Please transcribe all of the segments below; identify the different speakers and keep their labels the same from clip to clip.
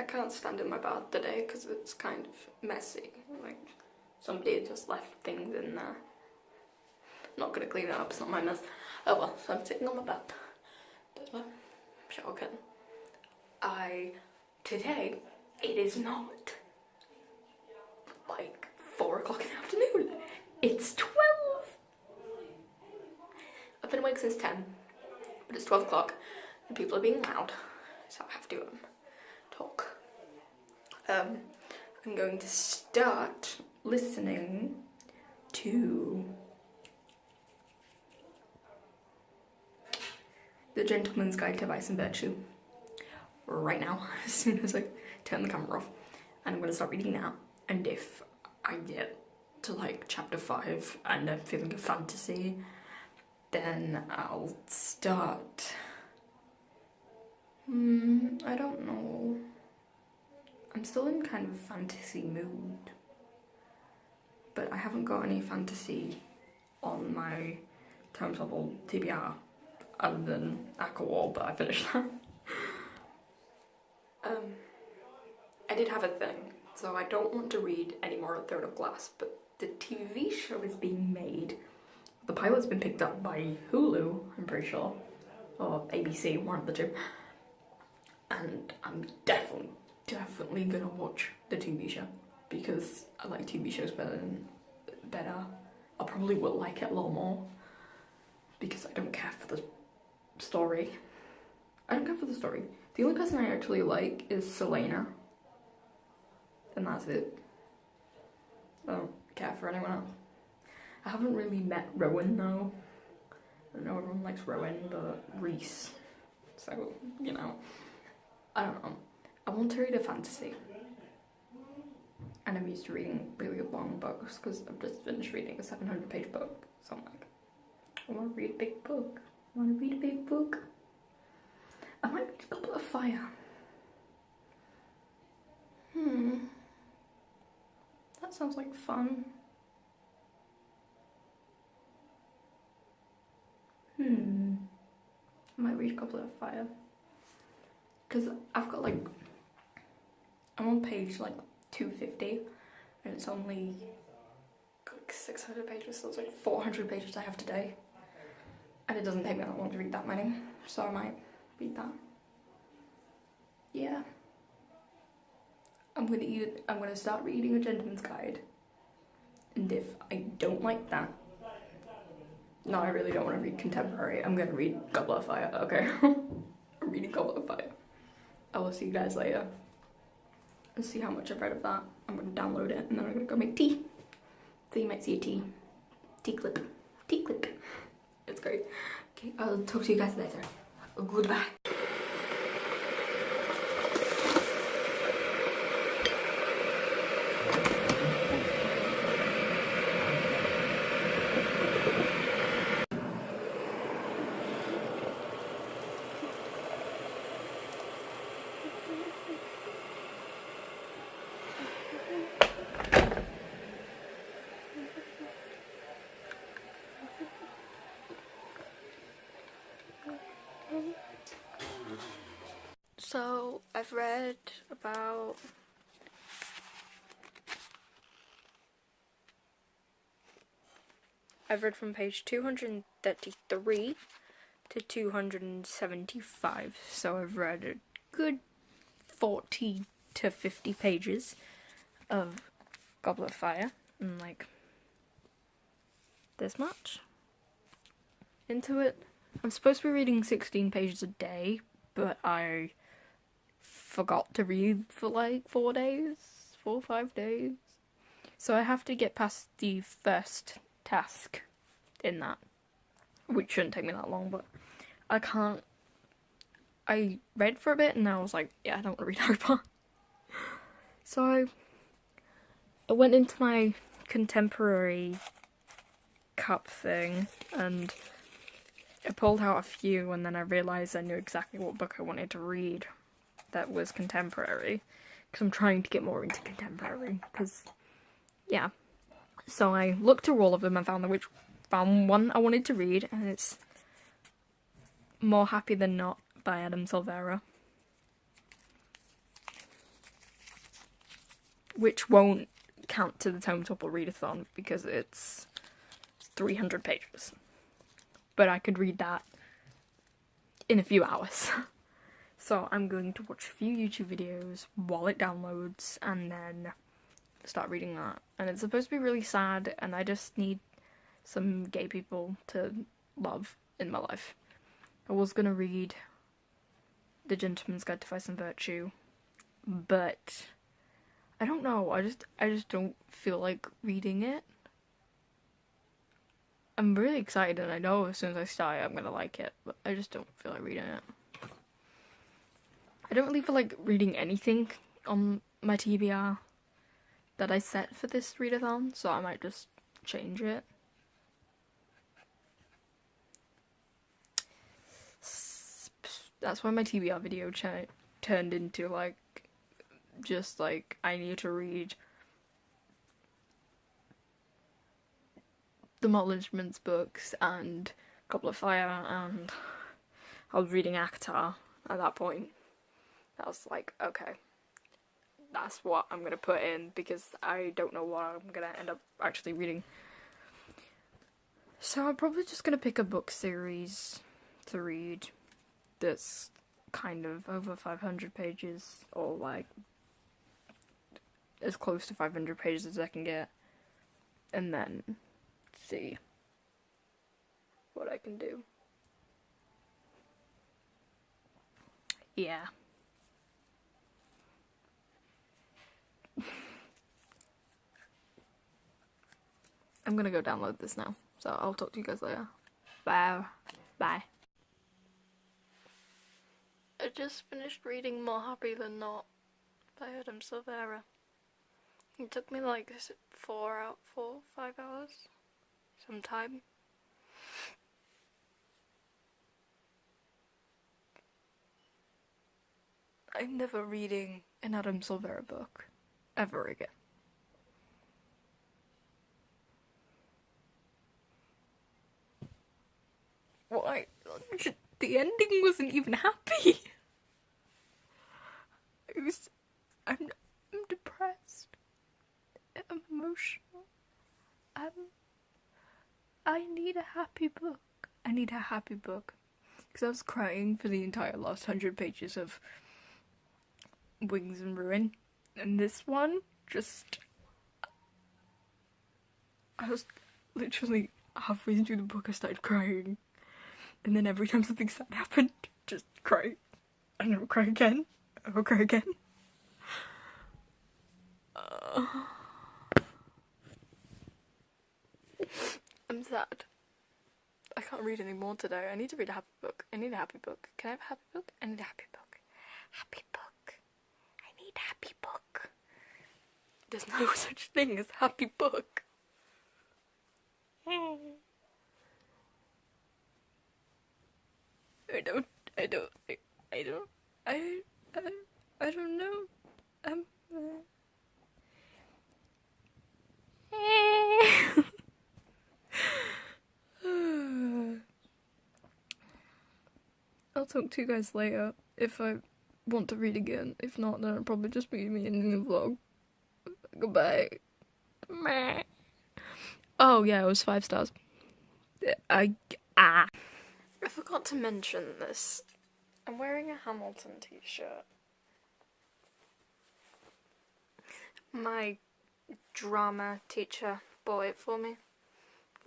Speaker 1: can't stand in my bath today because it's kind of messy. Like, somebody had just left things in there. I'm not gonna clean it up, it's not my mess. Oh well, so I'm sitting on my bath. There's my shower curtain. Today, it is not like 4 o'clock in the afternoon. It's 12. I've been awake since 10, but it's 12 o'clock and people are being loud, so I have to talk. I'm going to start listening to The Gentleman's Guide to Vice and Virtue right now, as soon as I turn the camera off. And I'm going to start reading now. And if I get to like chapter 5 and I'm feeling a fantasy, then I'll start. I don't know. I'm still in kind of a fantasy mood, but I haven't got any fantasy on my Topple TBR other than Aquawall, but I finished that. I did have a thing, so I don't want to read any more of Third of Glass, but the TV show is being made. The pilot's been picked up by Hulu, I'm pretty sure, or ABC, one of the two, and I'm definitely gonna watch the TV show, because I like TV shows better. I probably will like it a lot more, because I don't care for the story. The only person I actually like is Selena, and that's it. I don't care for anyone else. I haven't really met Rowan though. I know everyone likes Rowan, but Reese. So, you know, I don't know. I want to read a fantasy. And I'm used to reading really long books because I've just finished reading a 700-page book. So I'm like, I want to read a big book. I might read a Goblet of Fire. That sounds like fun. I might read Goblet of Fire. Because I've got like, I'm on page like 250 and it's only like 600 pages, so it's like 400 pages I have today. And it doesn't take me that long to read that many, so I might read that. Yeah. I'm gonna start reading A Gentleman's Guide. And if I don't like that, no, I really don't want to read contemporary. I'm gonna read Goblet of Fire, okay? I'm reading Goblet of Fire. I will see you guys later. And see how much I've read of that. I'm gonna download it and then I'm gonna go make tea. So you might see a tea clip. It's great. Okay, I'll talk to you guys later. Goodbye. So, I've read from page 233 to 275, so I've read a good 40 to 50 pages of Goblet of Fire, and like, this much into it. I'm supposed to be reading 16 pages a day, but I forgot to read for like 4 or 5 days. So I have to get past the first task in that, which shouldn't take me that long, but I can't. I read for a bit and I was like, yeah, I don't want to read Harry Potter. So I went into my contemporary cup thing and I pulled out a few, and then I realised I knew exactly what book I wanted to read that was contemporary, because I'm trying to get more into contemporary, because, yeah. So I looked through all of them and found one I wanted to read, and it's More Happy Than Not by Adam Silvera. which won't count to the Tome Topple ReadAthon because it's 300 pages. But I could read that in a few hours. So I'm going to watch a few YouTube videos while it downloads and then start reading that. And it's supposed to be really sad, and I just need some gay people to love in my life. I was gonna read The Gentleman's Guide to Vice and Virtue, but I don't know, I just don't feel like reading it. I'm really excited, and I know as soon as I start it, I'm gonna like it, but I just don't feel like reading it. I don't really feel like reading anything on my TBR that I set for this readathon, so I might just change it. That's why my TBR video turned into like, just like, I need to read the Mortal Instruments books and Goblet of Fire, and I was reading Akatar at that point. I was like, okay, that's what I'm gonna put in because I don't know what I'm gonna end up actually reading. So I'm probably just gonna pick a book series to read that's kind of over 500 pages, or like as close to 500 pages as I can get, and then see what I can do. Yeah. I'm gonna go download this now, so I'll talk to you guys later. Bye. Bye. I just finished reading More Happy Than Not by Adam Silvera. It took me like 4, 5 hours, some time. I'm never reading an Adam Silvera book ever again. Why? The ending wasn't even happy. I'm depressed. I'm emotional. I need a happy book. I need a happy book. Because I was crying for the entire last 100 pages of Wings and Ruin. And this one, I was literally halfway through the book I started crying. And then every time something sad happened, just cry. I never cry again. I will cry again. I'm sad. I can't read any more today. I need to read a happy book. I need a happy book. Can I have a happy book? I need a happy book. Happy book. I need a happy book. There's no such thing as happy book. I don't know. I'll talk to you guys later if I want to read again. If not, then it'll probably just be me ending the vlog. Goodbye. Meh. Oh yeah, it was 5 stars. I forgot to mention this. I'm wearing a Hamilton t-shirt. My drama teacher bought it for me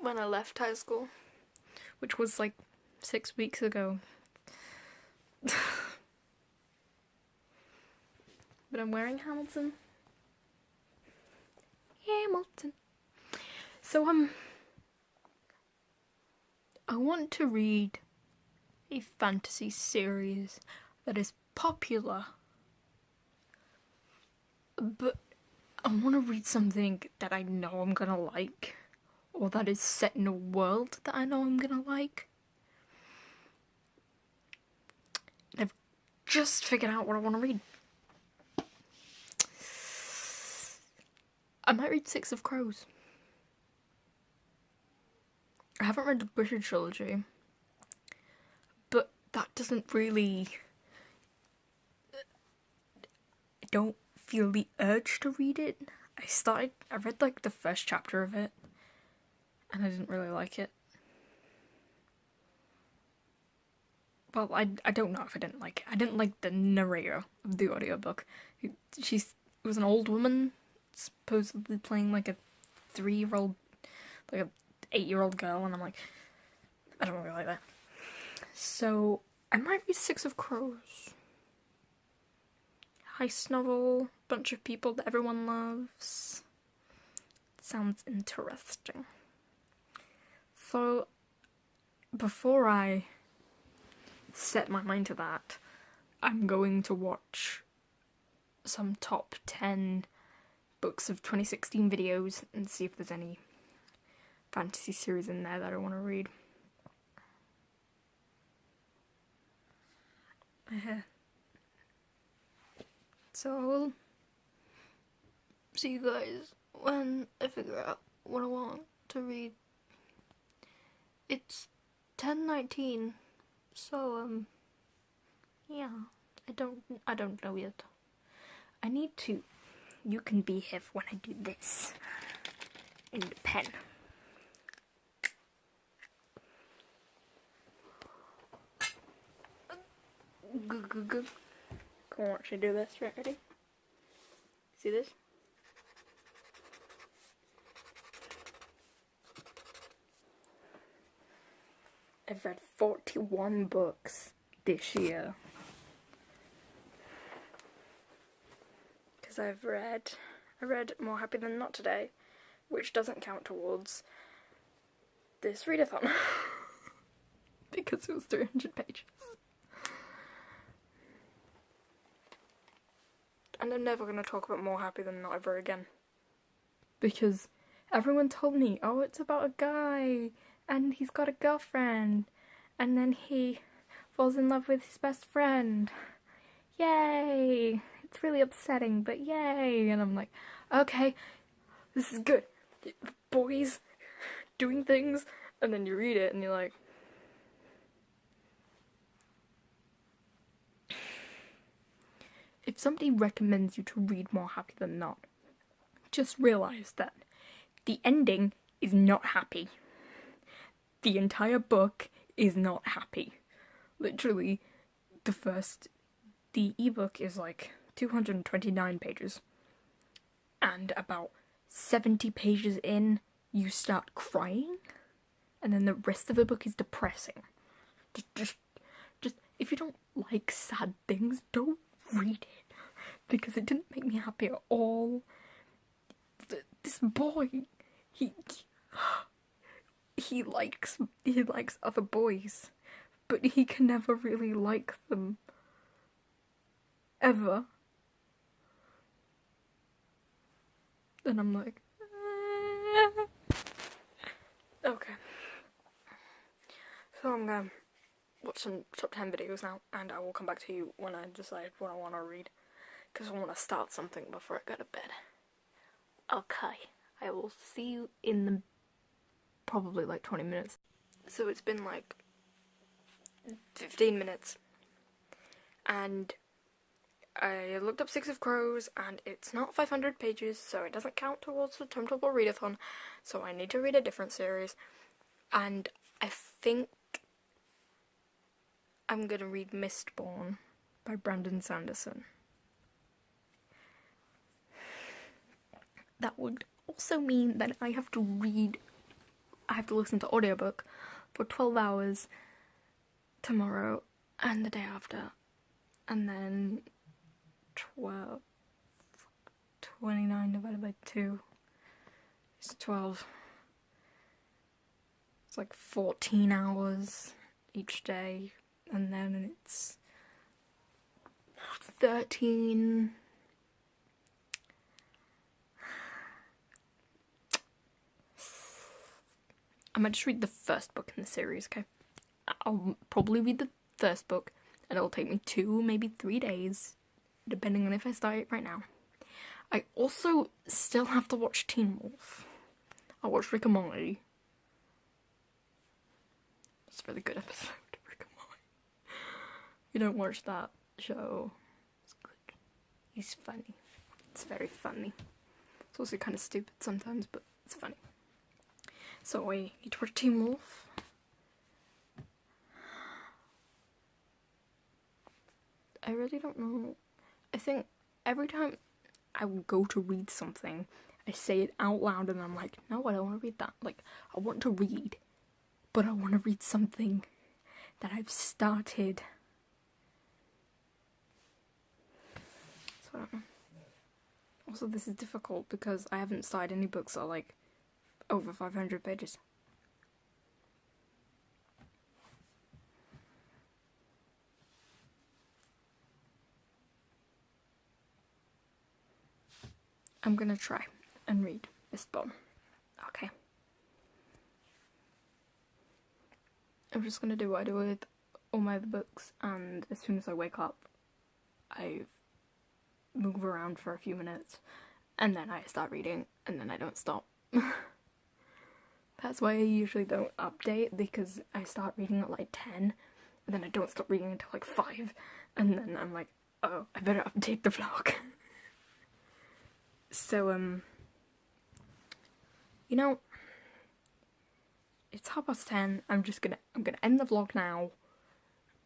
Speaker 1: when I left high school, which was like 6 weeks ago. But I'm wearing Hamilton. Hamilton. So I want to read a fantasy series that is popular, but I want to read something that I know I'm gonna like, or that is set in a world that I know I'm gonna like. And I've just figured out what I want to read. I might read 6 of Crows. I haven't read the British trilogy, but that doesn't really... I don't feel the urge to read it. I read like the first chapter of it, and I didn't really like it. Well, I don't know if I didn't like it. I didn't like the narrator of the audiobook. She was an old woman, supposedly playing like a 3-year-old, like a 8-year-old girl, and I'm like, I don't really like that. So, I might read Six of Crows. Heist novel, bunch of people that everyone loves. Sounds interesting. So, before I set my mind to that, I'm going to watch some top 10 books of 2016 videos and see if there's any fantasy series in there that I want to read. So I will see you guys when I figure out what I want to read. It's 10:19, so yeah, I don't know yet. I need to. You can be here when I do this in the pen. Go. Come on, should I do this? Right, ready? See this? I've read 41 books this year. Because I read More Happy Than Not today, which doesn't count towards this readathon. Because it was 300 pages. And I'm never going to talk about More Happy Than Not ever again. Because everyone told me, oh, it's about a guy, and he's got a girlfriend, and then he falls in love with his best friend. Yay! It's really upsetting, but yay! And I'm like, okay, this is good. Boys doing things, and then you read it, and you're like, if somebody recommends you to read More Happy Than Not, just realise that the ending is not happy. The entire book is not happy. Literally, the ebook is like 229 pages. And about 70 pages in, you start crying. And then the rest of the book is depressing. Just if you don't like sad things, don't read it, because it didn't make me happy at all. This boy, he likes other boys, but he can never really like them ever. And I'm like, okay. So I'm gonna watch some top 10 videos now, and I will come back to you when I decide what I want to read, because I want to start something before I go to bed. Okay, I will see you in the probably like 20 minutes. So it's been like 15 minutes, and I looked up Six of Crows, and it's not 500 pages, so it doesn't count towards the Topple ReadAthon, so I need to read a different series, and I think I'm gonna read Mistborn by Brandon Sanderson. That would also mean that I have to listen to audiobook for 12 hours tomorrow and the day after, and then 29 divided by 2 is 12. It's like 14 hours each day, and then it's 13. I might just read the first book in the series, okay? I'll probably read the first book, and it'll take me 2, maybe 3 days, depending on if I start it right now. I also still have to watch Teen Wolf. I watched Rick and Morty. It's a really good episode of Rick and Morty. If you don't watch that show, it's good. He's funny. It's very funny. It's also kind of stupid sometimes, but it's funny. So we eat our Team Wolf. I really don't know. I think every time I go to read something, I say it out loud and I'm like, no, I don't want to read that. Like, I want to read, but I want to read something that I've started. So I don't know. Also, this is difficult because I haven't started any books that are like over 500 pages. I'm gonna try and read this poem. Okay. I'm just gonna do what I do with all my other books, and as soon as I wake up, I move around for a few minutes, and then I start reading, and then I don't stop. That's why I usually don't update, because I start reading at like 10, and then I don't stop reading until like 5, and then I'm like, oh, I better update the vlog. So, you know, it's 10:30. I'm gonna end the vlog now,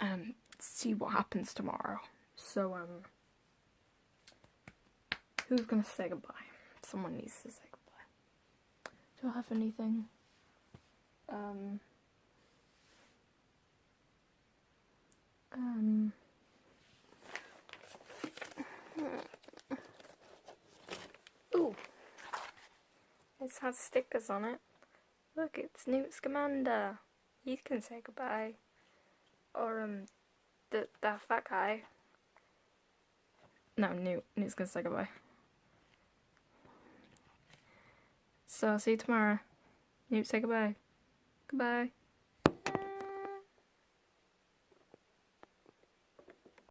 Speaker 1: and see what happens tomorrow. So, who's gonna say goodbye? Someone needs to say goodbye. Do I have anything? Ooh. It has stickers on it. Look, it's Newt Scamander. He can say goodbye. Or, that fat guy. No, Newt's gonna say goodbye. So I'll see you tomorrow. Newt, say goodbye. Goodbye.